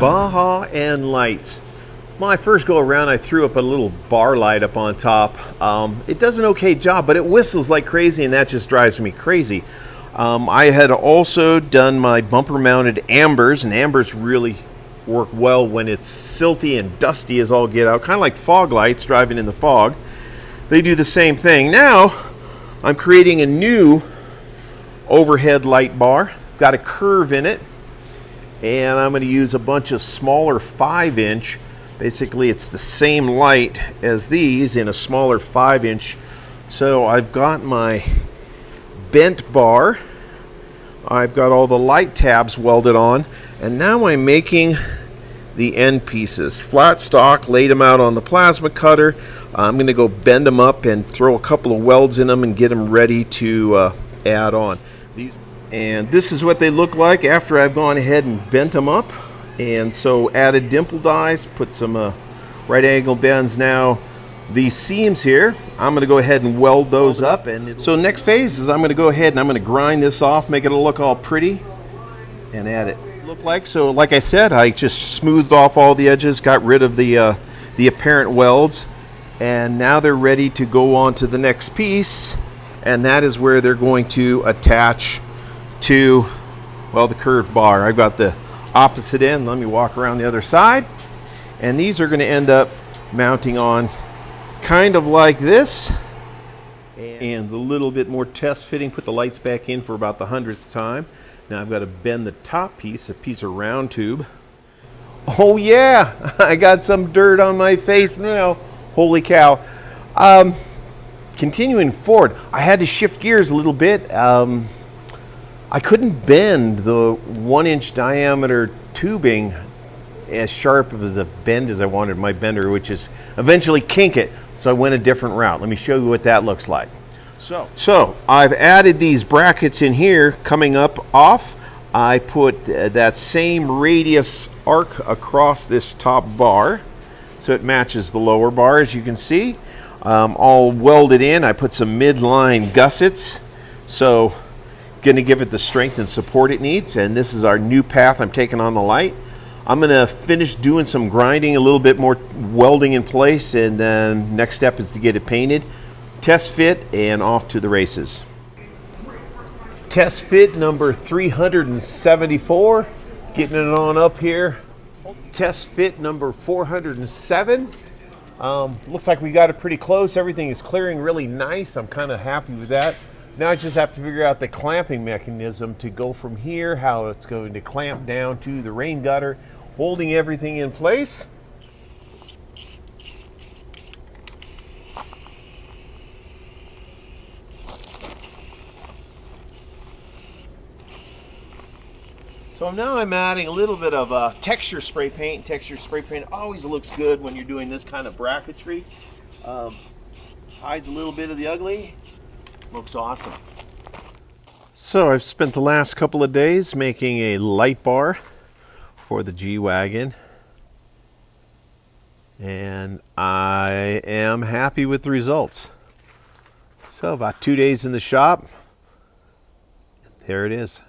Baja and lights. My first go around, I threw up a little bar light up on top. It does an okay job, but it whistles like crazy, and that just drives me crazy. I had also done my bumper mounted ambers, and ambers really work well when it's silty and dusty as all get out, kind of like fog lights driving in the fog. They do the same thing. Now I'm creating a new overhead light bar, got a curve in it, and I'm going to use a bunch of smaller 5-inch. Basically it's the same light as these in a smaller 5-inch. So I've got my bent bar, I've got all the light tabs welded on, and now I'm making the end pieces. Flat stock, laid them out on the plasma cutter. I'm going to go bend them up and throw a couple of welds in them and get them ready to add on. And this is what they look like after I've gone ahead and bent them up. And so added dimple dies, put some right angle bends. Now these seams here, I'm going to go ahead and weld those up. And so next phase is I'm going to go ahead and I'm going to grind this off, make it look all pretty, and add it. Look like, so like I said, I just smoothed off all the edges, got rid of the apparent welds, and now they're ready to go on to the next piece, and that is where they're going to attach to, well, the curved bar. I've got the opposite end. Let me walk around the other side, and these are going to end up mounting on kind of like this, and a little bit more test fitting, put the lights back in for about the 100th time. Now I've got to bend the top piece, a piece of round tube. Oh yeah, I got some dirt on my face now. Holy cow. Continuing forward, I had to shift gears a little bit. I couldn't bend the 1-inch diameter tubing as sharp as a bend as I wanted my bender, which is eventually kink it. So I went a different route. Let me show you what that looks like. So I've added these brackets in here coming up off. I put that same radius arc across this top bar so it matches the lower bar, as you can see. All welded in. I put some midline gussets, so going to give it the strength and support it needs. And this is our new path I'm taking on the light. I'm going to finish doing some grinding, a little bit more welding in place, and then next step is to get it painted. Test fit, and off to the races. Test fit number 374, getting it on up here. Test fit number 407. Looks like we got it pretty close. Everything is clearing really nice. I'm kind of happy with that. Now I just have to figure out the clamping mechanism to go from here, how it's going to clamp down to the rain gutter, holding everything in place. So now I'm adding a little bit of texture spray paint. Texture spray paint always looks good when you're doing this kind of bracketry. Hides a little bit of the ugly. Looks awesome. So I've spent the last couple of days making a light bar for the G-Wagon. And I am happy with the results. So about 2 days in the shop. There it is.